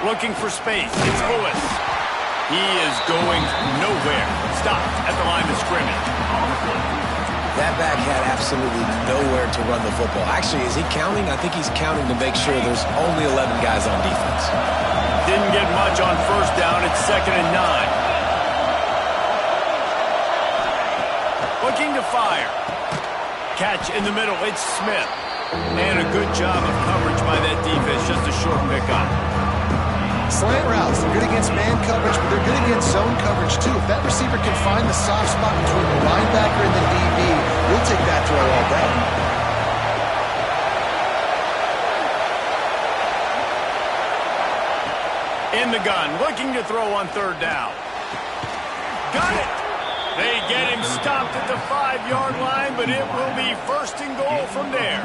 Looking for space. It's Lewis. He is going nowhere. Stopped at the line of scrimmage. That back had absolutely nowhere to run the football. Actually, is he counting? I think he's counting to make sure there's only 11 guys on defense. Didn't get much on first down. It's 2nd and 9. Looking to fire. Catch in the middle. It's Smith. And a good job of coverage by that defense. Just a short pickup. Slant routes, they're good against man coverage, but they're good against zone coverage too. If that receiver can find the soft spot between the linebacker and the DB, we'll take that throw all day. In the gun, looking to throw on 3rd down. Got it! They get him stopped at the 5-yard line, but it will be 1st and goal from there.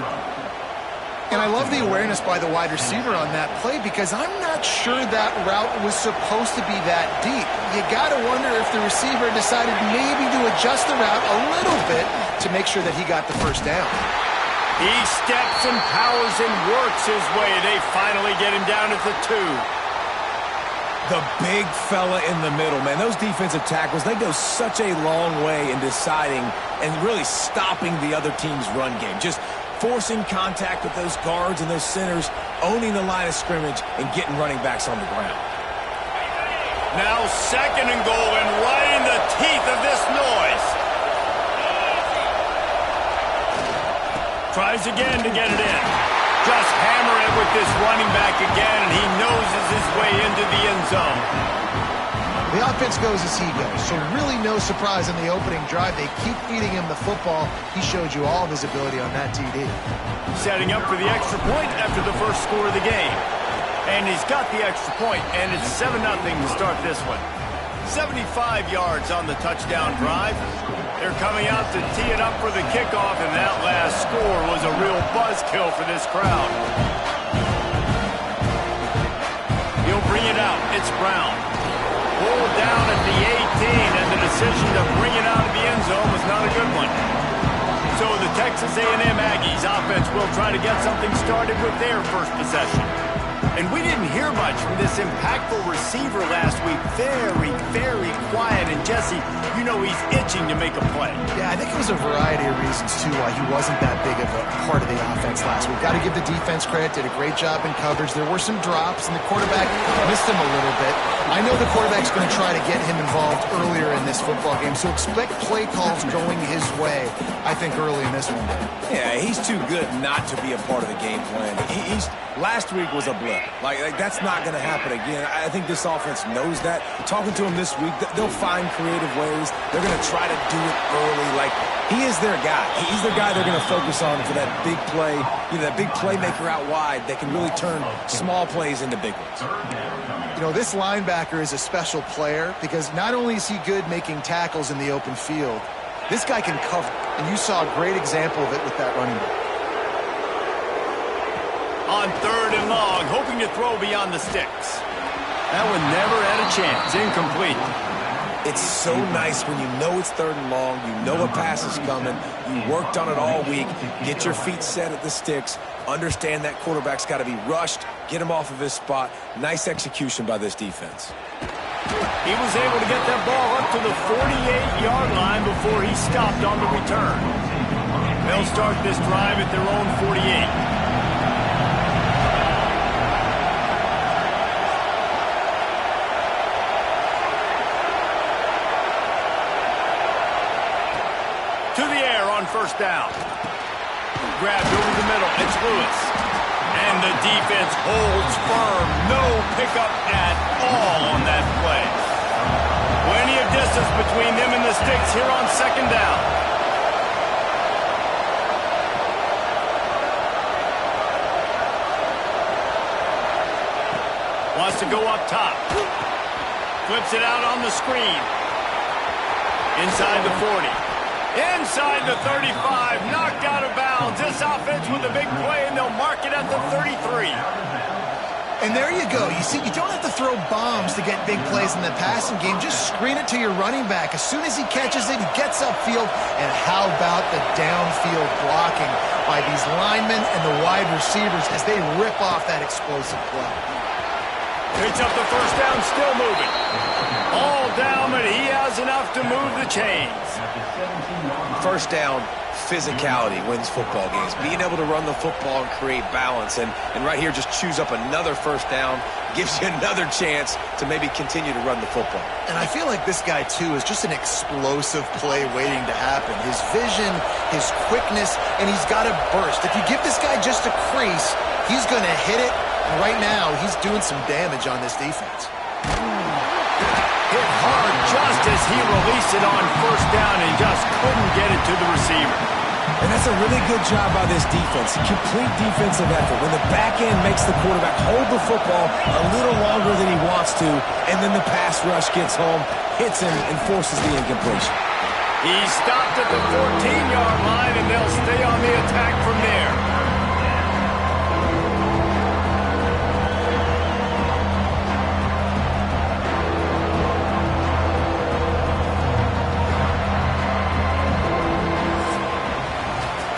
And I love the awareness by the wide receiver on that play because I'm not sure that route was supposed to be that deep. You got to wonder if the receiver decided maybe to adjust the route a little bit to make sure that he got the 1st down. He steps and powers and works his way. They finally get him down at the 2. The big fella in the middle, man. Those defensive tackles, they go such a long way in deciding and really stopping the other team's run game. Just forcing contact with those guards and those centers, owning the line of scrimmage, and getting running backs on the ground. Now 2nd and goal, and right in the teeth of this noise. Tries again to get it in. Just hammer it with this running back again, and he noses his way into the end zone. The offense goes as he goes, so really no surprise in the opening drive. They keep feeding him the football. He showed you all of his ability on that TD. Setting up for the extra point after the first score of the game. And he's got the extra point, and it's 7-0 to start this one. 75 yards on the touchdown drive. They're coming out to tee it up for the kickoff, and that last score was a real buzzkill for this crowd. He'll bring it out. It's Brown. Pulled down at the 18, and the decision to bring it out of the end zone was not a good one. So the Texas A&M Aggies offense will try to get something started with their first possession. And we didn't hear much from this impactful receiver last week. Very, very quiet. And Jesse, you know he's itching to make a play. Yeah, I think it was a variety of reasons, too, why he wasn't that big of a part of the offense last week. Got to give the defense credit. Did a great job in coverage. There were some drops, and the quarterback missed him a little bit. I know the quarterback's going to try to get him involved earlier in this football game, so expect play calls going his way, I think, early in this one. Yeah, he's too good not to be a part of the game plan. Last week was a blip. Like that's not going to happen again. I think this offense knows that. Talking to him this week, they'll find creative ways. They're going to try to do it early. Like, he is their guy. He's the guy they're going to focus on for that big play, that big playmaker out wide that can really turn small plays into big ones. You know, this linebacker is a special player because not only is he good making tackles in the open field, this guy can cover. And you saw a great example of it with that running back. On 3rd and long, hoping to throw beyond the sticks. That one never had a chance. Incomplete. It's so nice when you know it's 3rd and long, you know a pass is coming, you worked on it all week, get your feet set at the sticks, understand that quarterback's got to be rushed, get him off of his spot. Nice execution by this defense. He was able to get that ball up to the 48-yard line before he stopped on the return. They'll start this drive at their own 48. To the air on 1st down. Grabbed over the middle. It's Lewis. And the defense holds firm. No pickup at all on that play. Plenty of distance between them and the sticks here on 2nd down. Wants to go up top. Flips it out on the screen. Inside the 40. Inside the 35, knocked out of bounds. This offense with a big play, and they'll mark it at the 33. And there you go. You see, you don't have to throw bombs to get big plays in the passing game. Just screen it to your running back. As soon as he catches it, he gets upfield. And how about the downfield blocking by these linemen and the wide receivers as they rip off that explosive play? Picks up the first down, still moving. All down, but he has enough to move the chains. First down, physicality wins football games. Being able to run the football and create balance. And right here, just choose up another first down, gives you another chance to maybe continue to run the football. And I feel like this guy, too, is just an explosive play waiting to happen. His vision, his quickness, and he's got a burst. If you give this guy just a crease, he's going to hit it. And right now, he's doing some damage on this defense. Hit hard just as he released it on first down and just couldn't get it to the receiver. And that's a really good job by this defense. Complete defensive effort. When the back end makes the quarterback hold the football a little longer than he wants to, and then the pass rush gets home, hits him, and forces the incompletion. He stopped at the 14-yard line, and they'll stay on the attack from there.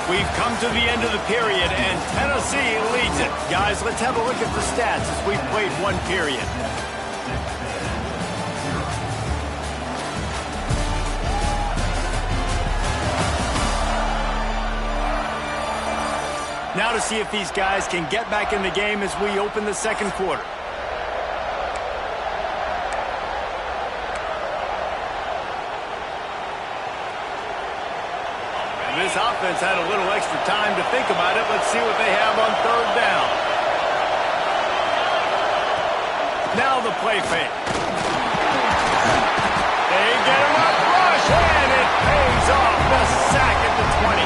We've come to the end of the period, and Tennessee leads it. Guys, let's have a look at the stats as we've played one period. Now to see if these guys can get back in the game as we open the second quarter. This offense had a little extra time to think about it. Let's see what they have on third down. Now the play fake. They get him up, rush, and it pays off. The sack at the 20.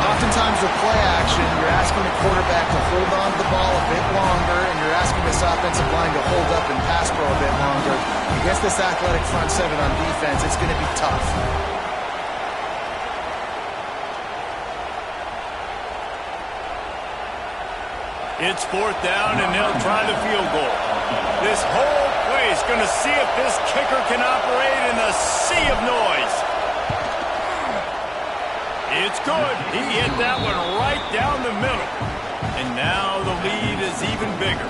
Oftentimes with play action, you're asking the quarterback to hold on to the ball a bit longer, and you're asking this offensive line to hold up and pass pro a bit longer. Against this athletic front seven on defense, it's going to be tough. It's fourth down, and they'll try the field goal. This whole play is going to see if this kicker can operate in a sea of noise. It's good. He hit that one right down the middle. And now the lead is even bigger.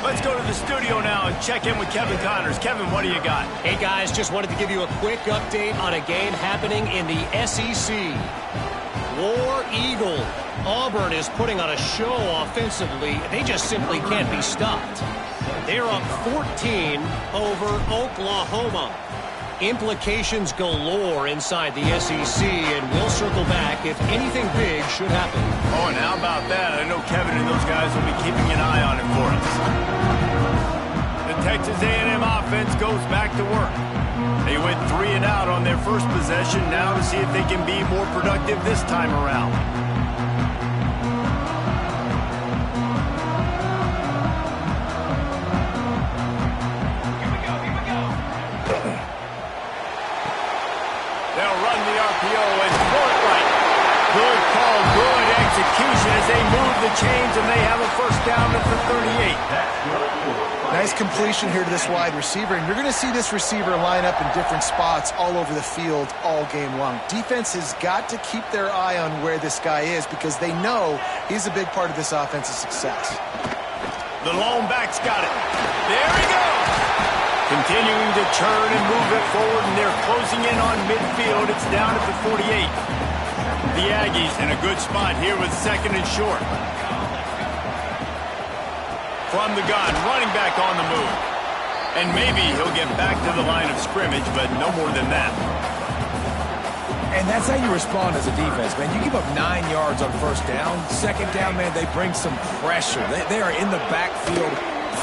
Let's go to the studio now and check in with Kevin Connors. Kevin, what do you got? Hey, guys, just wanted to give you a quick update on a game happening in the SEC. War Eagle. Auburn is putting on a show offensively. They just simply can't be stopped. They're up 14 over Oklahoma. Implications galore inside the SEC, and we'll circle back if anything big should happen. Oh, and how about that? I know Kevin and those guys will be keeping an eye on it for us. The Texas A&M offense goes back to work. They went 3 and out on their first possession, now to see if they can be more productive this time around. They'll run the RPO and throw it right. Good call, good execution as they move the chains, and they have a first down at the 38. Nice completion here to this wide receiver, and you're going to see this receiver line up in different spots all over the field all game long. Defense has got to keep their eye on where this guy is because they know he's a big part of this offense's success. The lone back's got it. There he goes. Continuing to turn and move it forward, and they're closing in on midfield. It's down at the 48. The Aggies in a good spot here with second and short. From the gun, running back on the move. And maybe he'll get back to the line of scrimmage, but no more than that. And that's how you respond as a defense, man. You give up 9 yards on first down. Second down, man, they bring some pressure. They are in the backfield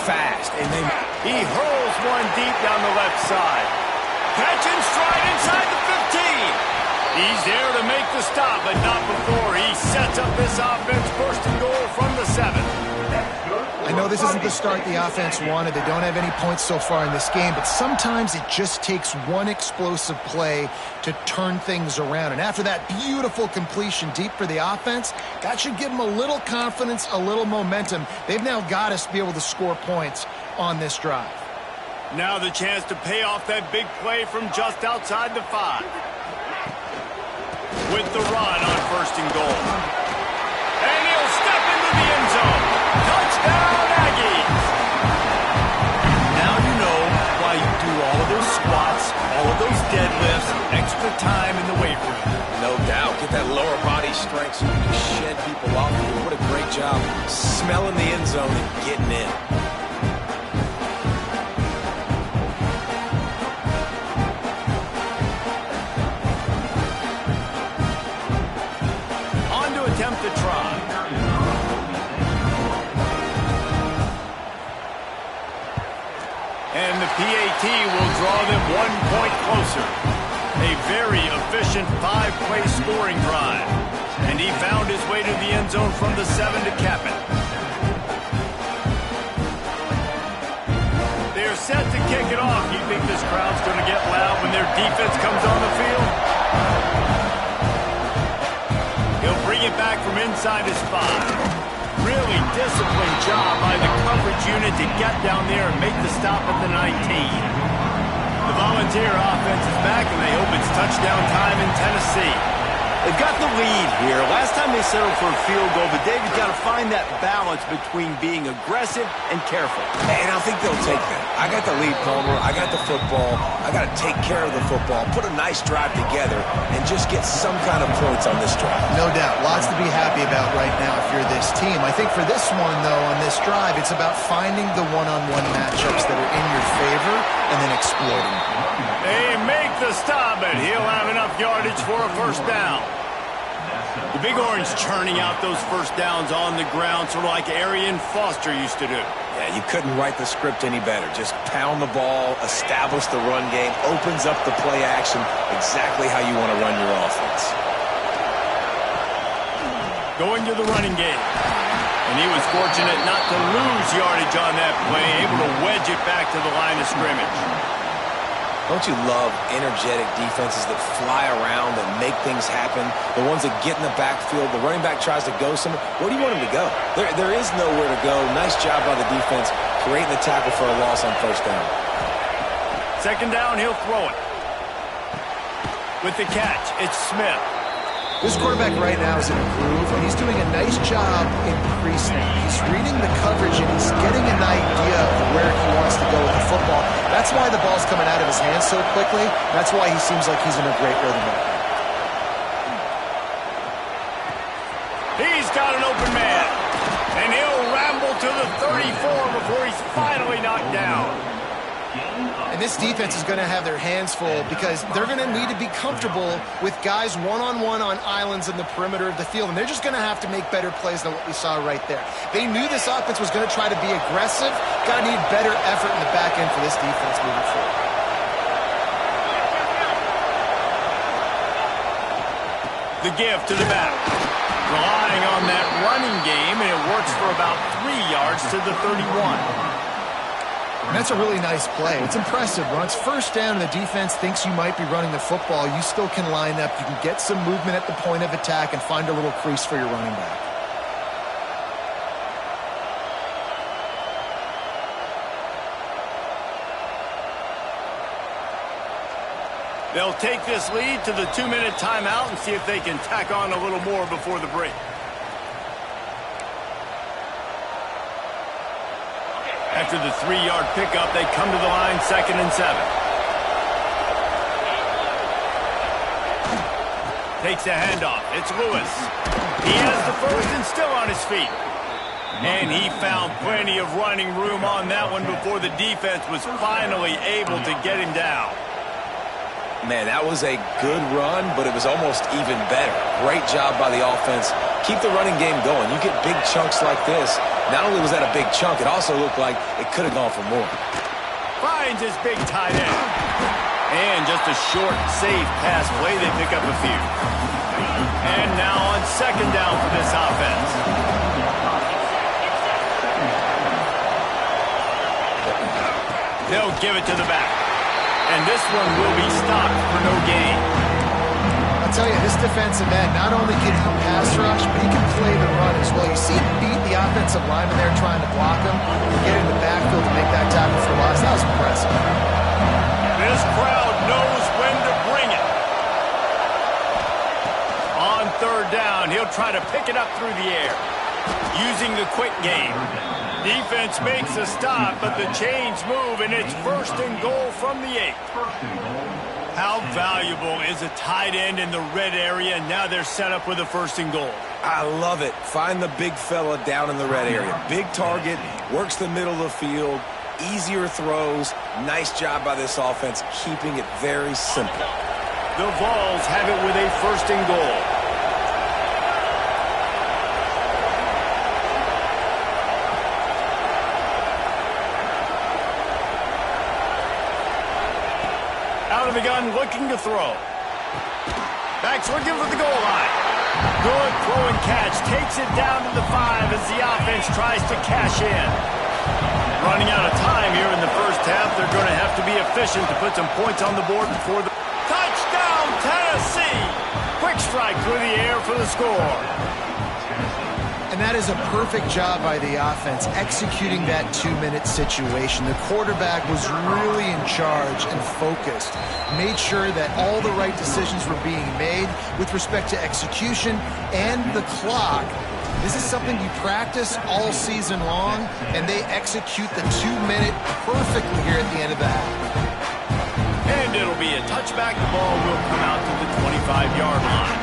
fast, and he hurls one deep down the left side. Catch and stride inside the 15. He's there to make the stop, but not before he sets up this offense first and goal from the 7. I know this isn't the start the offense wanted. They don't have any points so far in this game, but sometimes it just takes one explosive play to turn things around. And after that beautiful completion deep for the offense, that should give them a little confidence, a little momentum. They've now got us to be able to score points on this drive. Now the chance to pay off that big play from just outside the 5. With the run on first and goal. And he'll step into the end zone. Touchdown, Aggies! quarterback, so you can just shed people off. What a great job smelling the end zone and getting in. On to attempt the try. And the PAT will draw them 1 point closer. A very efficient 5-play scoring drive. And he found his way to the end zone from the 7 to cap it. They're set to kick it off. You think this crowd's going to get loud when their defense comes on the field? He'll bring it back from inside his 5. Really disciplined job by the coverage unit to get down there and make the stop at the 19. The Volunteer offense is back, and they hope it's touchdown time in Tennessee. They've got the lead here. Last time they settled for a field goal, but David's got to find that balance between being aggressive and careful. And I think they'll take that. I got the lead, Palmer. I got the football. I got to take care of the football, put a nice drive together, and just get some kind of points on this drive. No doubt. Lots to be happy about right now if you're this team. I think for this one, though, on this drive, it's about finding the one-on-one matchups that are in your favor and then exploiting them. They make the stop, and he'll have enough yardage for a first down. The Big Orange churning out those first downs on the ground, sort of like Arian Foster used to do. Yeah, you couldn't write the script any better. Just pound the ball, establish the run game, opens up the play action, exactly how you want to run your offense. Going to the running game. And he was fortunate not to lose yardage on that play, able to wedge it back to the line of scrimmage. Don't you love energetic defenses that fly around, that make things happen? The ones that get in the backfield, the running back tries to go somewhere. Where do you want him to go? There is nowhere to go. Nice job by the defense, creating the tackle for a loss on first down. Second down, he'll throw it. With the catch, it's Smith. This quarterback right now is in a groove, and he's doing a nice job increasing. He's reading the coverage, and he's getting an idea of where he wants to go with the football. That's why the ball's coming out of his hands so quickly. That's why he seems like he's in a great rhythm right now. He's got an open man, and he'll ramble to the 34 before he's finally knocked down. And this defense is going to have their hands full because they're going to need to be comfortable with guys one-on-one on islands in the perimeter of the field. And they're just going to have to make better plays than what we saw right there. They knew this offense was going to try to be aggressive. Got to need better effort in the back end for this defense moving forward. The give to the back. Relying on that running game, and it works for about 3 yards to the 31. And that's a really nice play. It's impressive. When it's first down and the defense thinks you might be running the football, you still can line up. You can get some movement at the point of attack and find a little crease for your running back. They'll take this lead to the 2-minute timeout and see if they can tack on a little more before the break. After the 3-yard pickup, they come to the line, 2nd and 7. Takes a handoff. It's Lewis. He has the first and still on his feet. And he found plenty of running room on that one before the defense was finally able to get him down. Man, that was a good run, but it was almost even better. Great job by the offense. Keep the running game going. You get big chunks like this. Not only was that a big chunk, it also looked like it could have gone for more. Finds his big tight end. And just a short, safe pass play. They pick up a few. And now on 2nd down for this offense. They'll give it to the back. And this one will be stopped for no gain. I'll tell you, this defensive end not only can he pass rush, but he can play the run as well. You see him beat the offensive lineman there trying to block him, get in the backfield to make that tackle for loss. That was impressive. This crowd knows when to bring it. On 3rd down, he'll try to pick it up through the air. Using the quick game. Defense makes a stop, but the chains move, and it's 1st and goal from the 8. How valuable is a tight end in the red area? Now they're set up with a 1st and goal. I love it. Find the big fella down in the red area. Big target, works the middle of the field, easier throws. Nice job by this offense, keeping it very simple. The Vols have it with a 1st and goal. Out of the gun, looking to throw. Backs looking for the goal line. Good throw and catch. Takes it down to the 5 as the offense tries to cash in. Running out of time here in the first half. They're going to have to be efficient to put some points on the board before the... Touchdown, Tennessee! Quick strike through the air for the score. And that is a perfect job by the offense, executing that 2-minute situation. The quarterback was really in charge and focused, made sure that all the right decisions were being made with respect to execution and the clock. This is something you practice all season long, and they execute the 2-minute perfectly here at the end of the half. And it'll be a touchback. The ball will come out to the 25-yard line.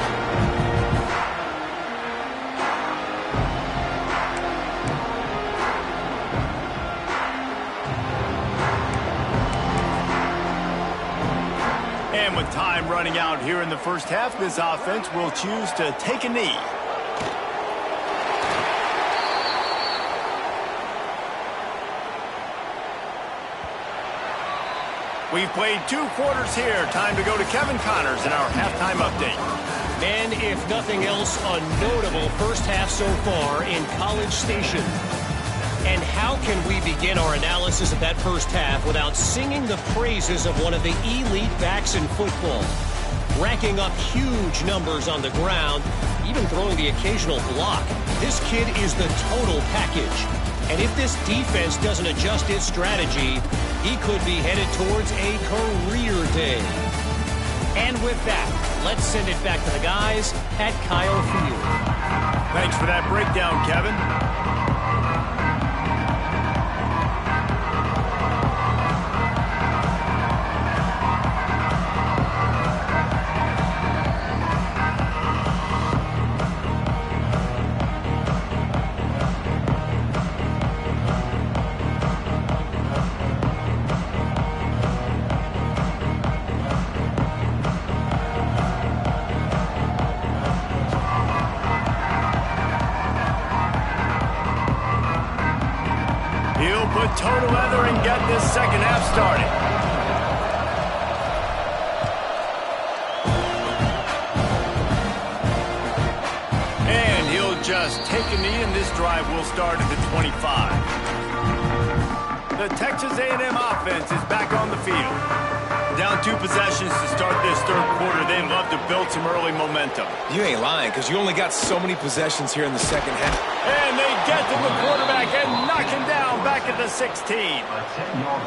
And with time running out here in the first half, this offense will choose to take a knee. We've played 2 quarters here. Time to go to Kevin Connors in our halftime update. And if nothing else, a notable first half so far in College Station. And how can we begin our analysis of that first half without singing the praises of one of the elite backs in football? Racking up huge numbers on the ground, even throwing the occasional block. This kid is the total package. And if this defense doesn't adjust its strategy, he could be headed towards a career day. And with that, let's send it back to the guys at Kyle Field. Thanks for that breakdown, Kevin. Put toe to leather and get this second half started. And he'll just take a knee, and this drive will start at the 25. The Texas A&M offense is back on the field. Down 2 possessions to start this third quarter. They'd love to build some early momentum. You ain't lying, because you only got so many possessions here in the second half. And they get to the quarterback and knock him down back at the 16.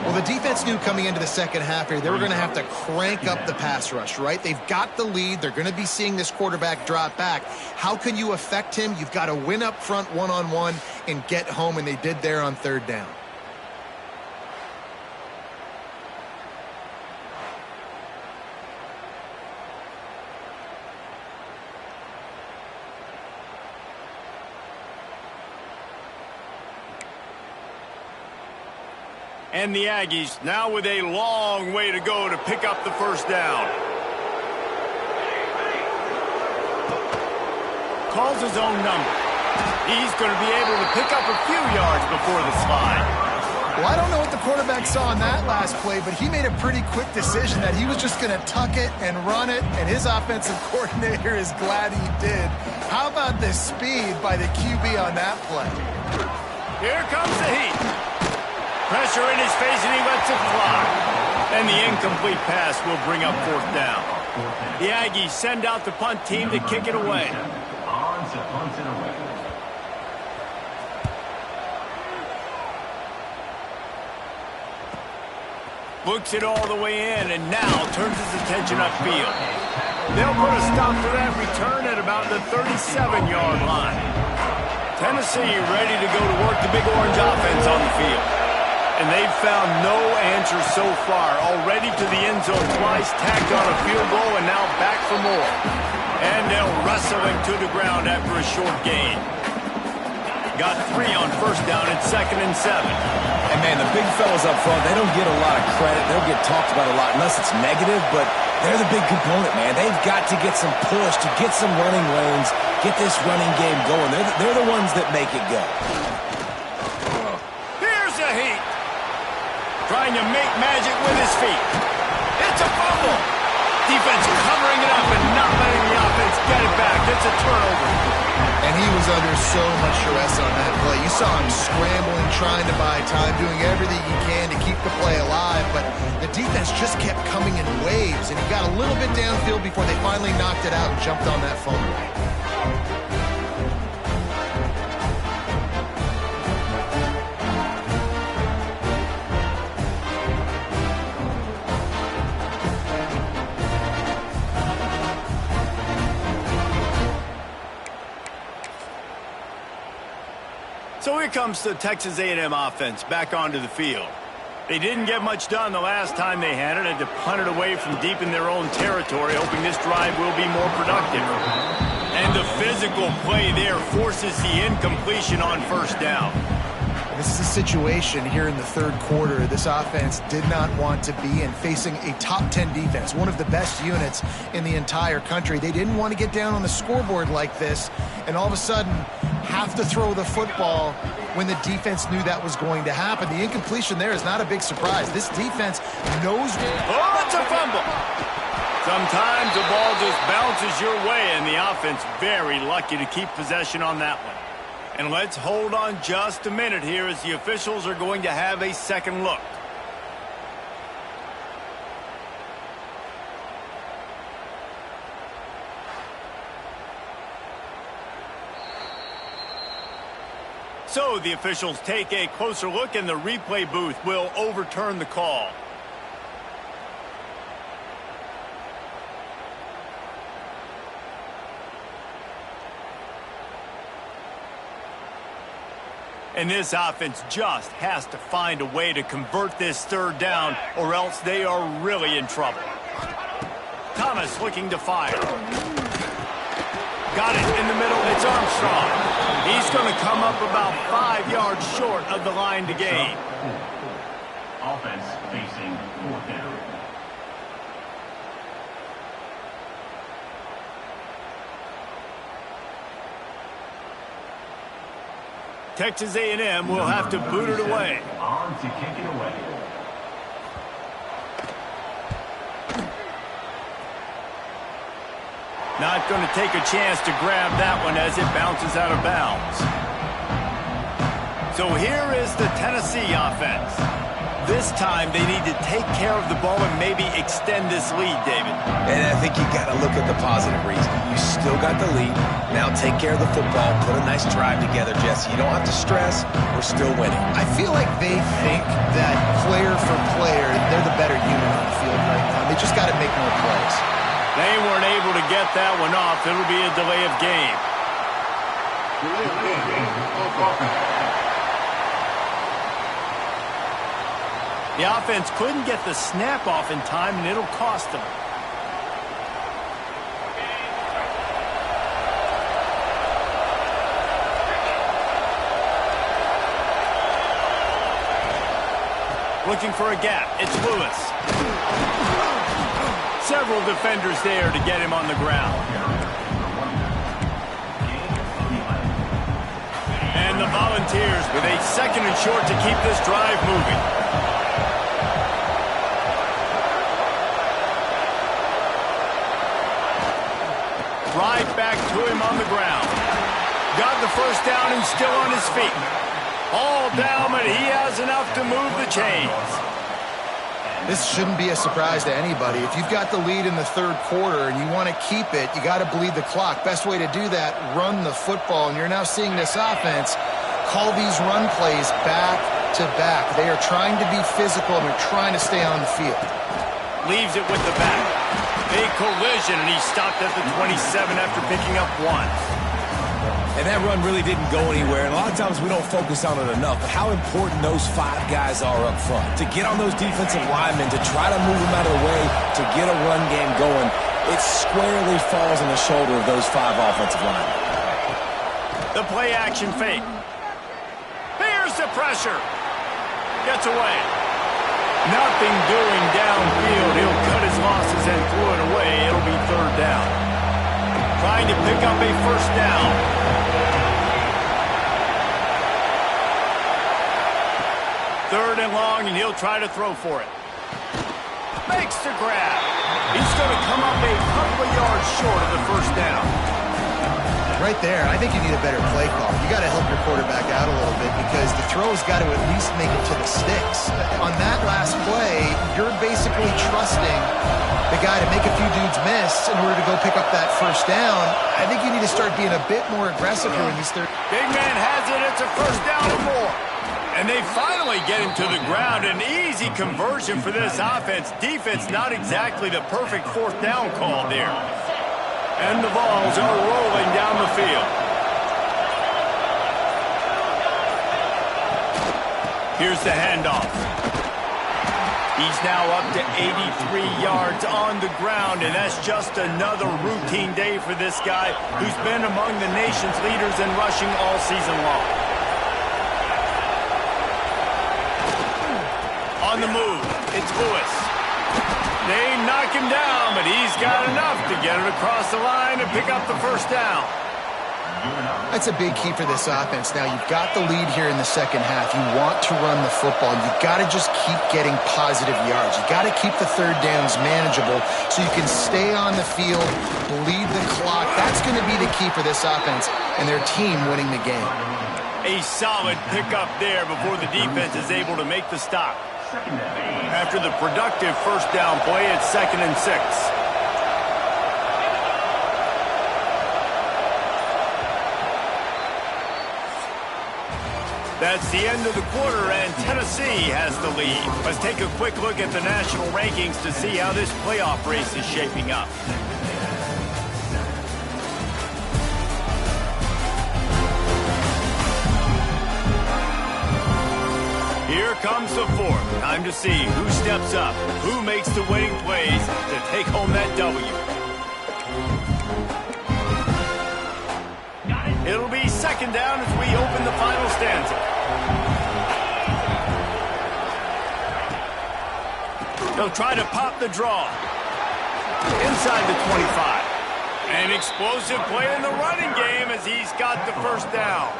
Well, the defense knew coming into the second half here, they were going to have to crank up the pass rush, right? They've got the lead. They're going to be seeing this quarterback drop back. How can you affect him? You've got to win up front one-on-one and get home, and they did there on 3rd down. And the Aggies now with a long way to go to pick up the first down. Calls his own number. He's going to be able to pick up a few yards before the slide. Well, I don't know what the quarterback saw in that last play, but he made a pretty quick decision that he was just going to tuck it and run it, and his offensive coordinator is glad he did. How about the speed by the QB on that play? Here comes the heat. Pressure in his face, and he lets it fly. And the incomplete pass will bring up 4th down. The Aggies send out the punt team to kick it away. Looks it all the way in, and now turns his attention upfield. They'll put a stop to that return at about the 37-yard line. Tennessee ready to go to work the Big Orange offense on the field. And they've found no answer so far. Already to the end zone twice, tacked on a field goal, and now back for more. And they'll wrestle him to the ground after a short gain. Got 3 on first down at 2nd and 7. And, man, the big fellas up front, they don't get a lot of credit. They don't get talked about a lot unless it's negative, but they're the big component, man. They've got to get some push, to get some running lanes, get this running game going. They're the ones that make it go. Here's a heat. Trying to make magic with his feet. It's a fumble. Defense covering it up and not letting the offense get it back. It's a turnover. And he was under so much stress on that play. You saw him scrambling, trying to buy time, doing everything he can to keep the play alive. But the defense just kept coming in waves, and he got a little bit downfield before they finally knocked it out and jumped on that fumble. So here comes the Texas A&M offense back onto the field. They didn't get much done the last time they had it, had to punt it away from deep in their own territory, hoping this drive will be more productive. And the physical play there forces the incompletion on first down. This is a situation here in the third quarter this offense did not want to be in, facing a top 10 defense, one of the best units in the entire country. They didn't want to get down on the scoreboard like this and all of a sudden have to throw the football when the defense knew that was going to happen. The incompletion there is not a big surprise. This defense knows... Oh, it's a fumble! Sometimes the ball just bounces your way, and the offense very lucky to keep possession on that one. And let's hold on just a minute here as the officials are going to have a second look. So the officials take a closer look, and the replay booth will overturn the call. And this offense just has to find a way to convert this third down, or else they are really in trouble. Thomas looking to fire. Got it in the middle. It's Armstrong. He's going to come up about 5 yards short of the line to gain. Offense facing 4th down. Texas A&M will have to boot it away. On to kick it away. Not going to take a chance to grab that one as it bounces out of bounds. So here is the Tennessee offense. This time they need to take care of the ball and maybe extend this lead, David. And I think you got to look at the positive reason. You still got the lead. Now take care of the football. Put a nice drive together, Jesse. You don't have to stress. We're still winning. I feel like they think that player for player, they're the better unit on the field right now. They just got to make more plays. They weren't able to get that one off. It'll be a delay of game. The offense couldn't get the snap off in time, and it'll cost them. Looking for a gap. It's Lewis. Several defenders there to get him on the ground. And the Volunteers with a 2nd and short to keep this drive moving. Right back to him on the ground. Got the first down and still on his feet. All down, but he has enough to move the chains. This shouldn't be a surprise to anybody. If you've got the lead in the third quarter and you want to keep it, you got to bleed the clock. Best way to do that, run the football. And you're now seeing this offense call these run plays back to back. They are trying to be physical and they're trying to stay on the field. Leaves it with the back. Big collision, and he stopped at the 27 after picking up 1. And that run really didn't go anywhere. And a lot of times we don't focus on it enough. But how important those 5 guys are up front. To get on those defensive linemen, to try to move them out of the way, to get a run game going, it squarely falls on the shoulder of those 5 offensive linemen. The play action fake. Here's the pressure. Gets away. Nothing doing downfield. He'll cut his losses and throw it away. It'll be 3rd down. Trying to pick up a 1st down. Third and long, and he'll try to throw for it. Makes the grab. He's going to come up a couple of yards short of the 1st down. Right there, I think you need a better play call. You got to help your quarterback out a little bit because the throw's got to at least make it to the sticks. On that last play, you're basically trusting the guy to make a few dudes miss in order to go pick up that 1st down. I think you need to start being a bit more aggressive here in these third. Big man has it. It's a 1st down or more. And they finally get him to the ground. An easy conversion for this offense. Defense not exactly the perfect 4th down call there. And the balls are rolling down the field. Here's the handoff. He's now up to 83 yards on the ground, and that's just another routine day for this guy who's been among the nation's leaders in rushing all season long. On the move, it's Lewis. They knock him down, but he's got enough to get it across the line and pick up the 1st down. That's a big key for this offense. Now, you've got the lead here in the second half. You want to run the football. You've got to just keep getting positive yards. You've got to keep the 3rd downs manageable so you can stay on the field, bleed the clock. That's going to be the key for this offense and their team winning the game. A solid pickup there before the defense is able to make the stop. After the productive 1st down play, it's 2nd and 6. That's the end of the quarter, and Tennessee has the lead. Let's take a quick look at the national rankings to see how this playoff race is shaping up. Here comes the 4th. Time to see who steps up, who makes the winning plays to take home that W. It'll be 2nd down as we open the final stanza. They'll try to pop the draw. Inside the 25. An explosive play in the running game as he's got the 1st down.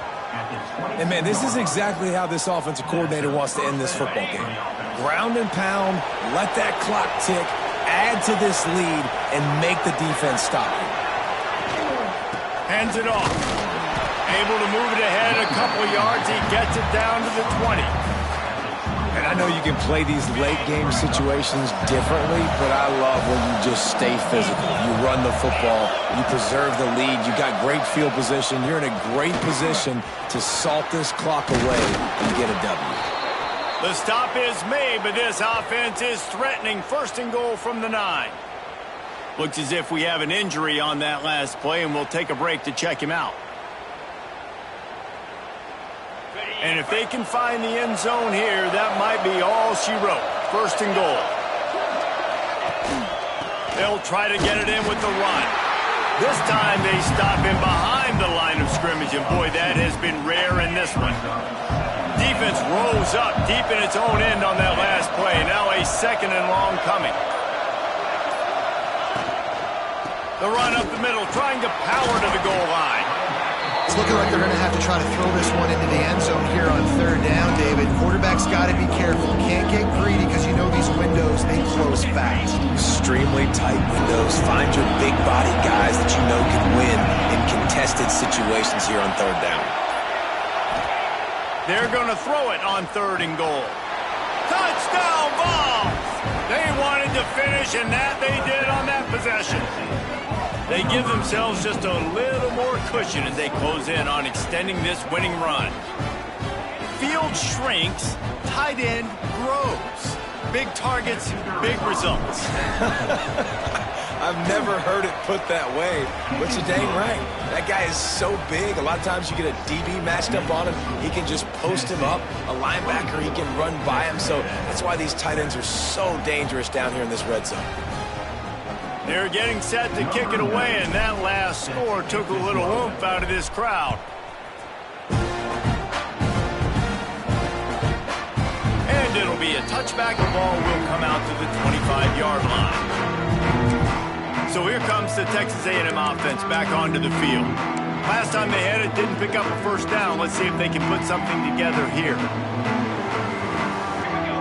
And, man, this is exactly how this offensive coordinator wants to end this football game. Ground and pound, let that clock tick, add to this lead, and make the defense stop it. Hands it off. Able to move it ahead a couple yards. He gets it down to the 20. And I know you can play these late-game situations differently, but I love when you just stay physical. You run the football. You preserve the lead. You got great field position. You're in a great position to salt this clock away and get a W. The stop is made, but this offense is threatening 1st and goal from the 9. Looks as if we have an injury on that last play, and we'll take a break to check him out. And if they can find the end zone here, that might be all she wrote. 1st and goal. They'll try to get it in with the run. This time they stop him behind the line of scrimmage, and boy, that has been rare in this one. Defense rose up deep in its own end on that last play. Now a 2nd and long coming. The run up the middle, trying to power to the goal line. It's looking like they're going to have to try to throw this one into the end zone here on 3rd down, David. Quarterback's got to be careful. Can't get greedy because you know these windows, they close fast. Extremely tight windows. Find your big body guys that you know can win in contested situations here on 3rd down. They're going to throw it on 3rd and goal. Touchdown ball! They wanted to finish, and that they did on that possession. They give themselves just a little more cushion as they close in on extending this winning run. Field shrinks, tight end grows. Big targets, big results. I've never heard it put that way, but you're dang right. That guy is so big. A lot of times you get a DB matched up on him. He can just post him up. A linebacker, he can run by him. So that's why these tight ends are so dangerous down here in this red zone. They're getting set to kick it away, and that last score took a little oomph out of this crowd. And it'll be a touchback. The ball will come out to the 25-yard line. So here comes the Texas A&M offense back onto the field. Last time they had it, didn't pick up a first down. Let's see if they can put something together here.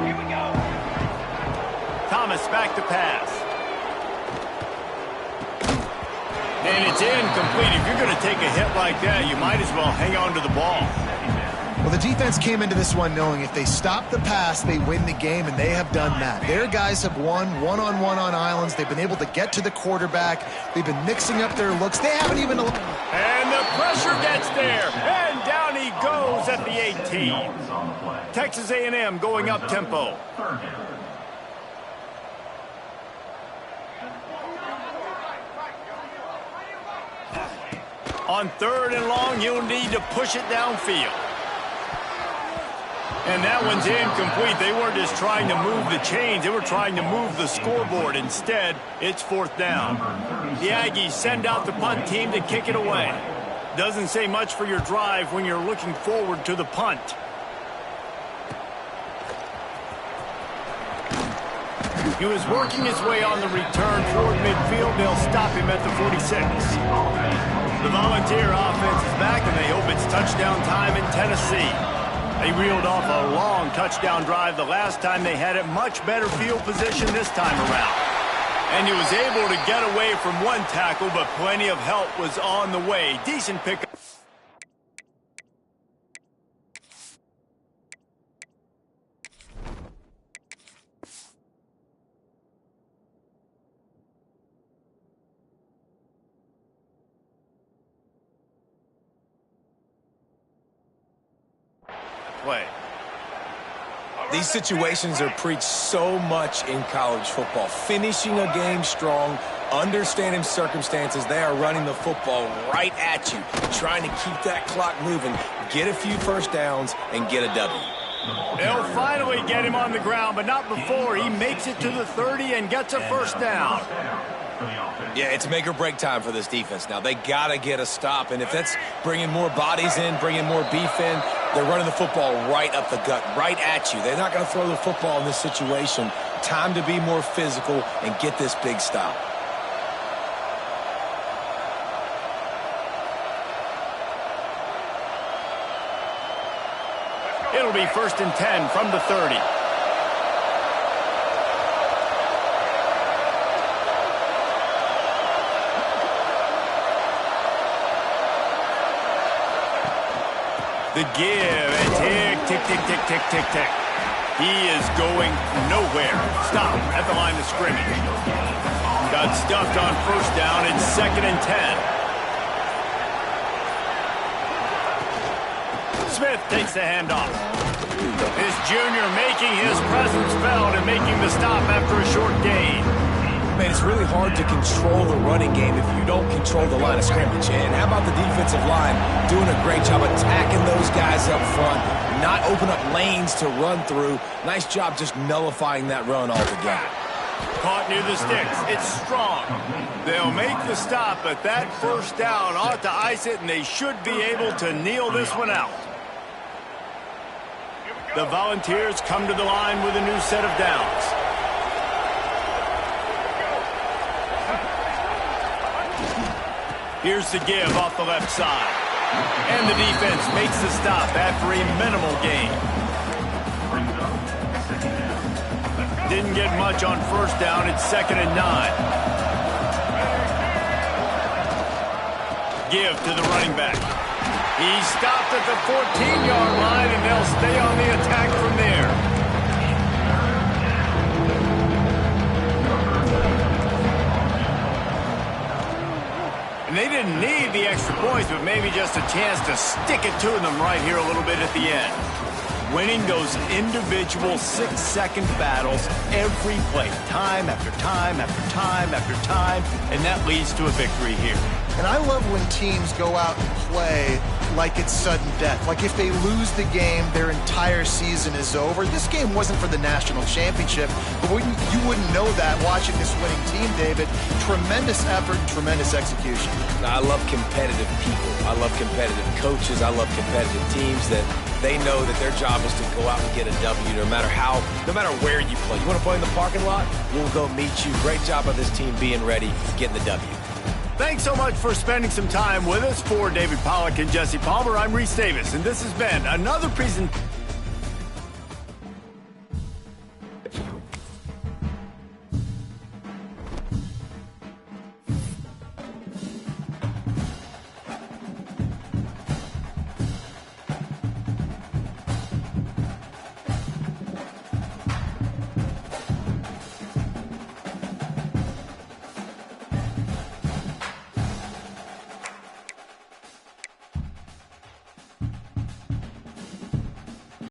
Here we go. Thomas back to pass. And it's incomplete. If you're going to take a hit like that, you might as well hang on to the ball. Well, the defense came into this one knowing if they stop the pass, they win the game, and they have done that. Their guys have won one-on-one on islands. They've been able to get to the quarterback. They've been mixing up their looks. They haven't even... And the pressure gets there. And down he goes at the 18. Texas A&M going up tempo. On 3rd and long, you'll need to push it downfield. And that one's incomplete. They weren't just trying to move the chains. They were trying to move the scoreboard. Instead, it's 4th down. The Aggies send out the punt team to kick it away. Doesn't say much for your drive when you're looking forward to the punt. He was working his way on the return toward midfield. They'll stop him at the 46. The Volunteer offense is back, and they hope it's touchdown time in Tennessee. They reeled off a long touchdown drive the last time they had it. Much better field position this time around. And he was able to get away from one tackle, but plenty of help was on the way. Decent pickup. Play. These situations are preached so much in college football. Finishing a game strong, understanding circumstances. They are running the football right at you, trying to keep that clock moving, get a few first downs, and get a W. They'll finally get him on the ground, but not before he makes it to the 30 and gets a first down. Yeah, it's make or break time for this defense now. They got to get a stop, and if that's bringing more bodies in, bringing more beef in, they're running the football right up the gut, right at you. They're not going to throw the football in this situation. Time to be more physical and get this big stop. It'll be 1st and 10 from the 30. The give, and tick, tick, tick, tick, tick, tick, tick. He is going nowhere. Stop at the line of scrimmage. Got stuffed on first down. It's 2nd and 10. Smith takes the handoff. This junior making his presence felt and making the stop after a short gain. Man, it's really hard to control the running game if you don't control the line of scrimmage. And how about the defensive line doing a great job attacking those guys up front, not open up lanes to run through. Nice job just nullifying that run altogether. Caught near the sticks. It's strong. They'll make the stop, but that first down ought to ice it, and they should be able to kneel this one out. The Volunteers come to the line with a new set of downs. Here's the give off the left side. And the defense makes the stop after a minimal gain. Didn't get much on first down. It's 2nd and 9. Give to the running back. He stopped at the 14-yard line, and they'll stay on the attack from there. And they didn't need the extra points, but maybe just a chance to stick it to them right here a little bit at the end. winning those individual 6-second battles every play, time after time after time after time, and that leads to a victory here. And I love when teams go out and play like it's sudden death. Like if they lose the game, their entire season is over. This game wasn't for the national championship, but you wouldn't know that watching this winning team, David. Tremendous effort, tremendous execution. I love competitive people. I love competitive coaches. I love competitive teams that they know that their job is to go out and get a W no matter where you play. You want to play in the parking lot? We'll go meet you. Great job by this team being ready, getting the W. Thanks so much for spending some time with us. For David Pollack and Jesse Palmer, I'm Reese Davis, and this has been another presentation.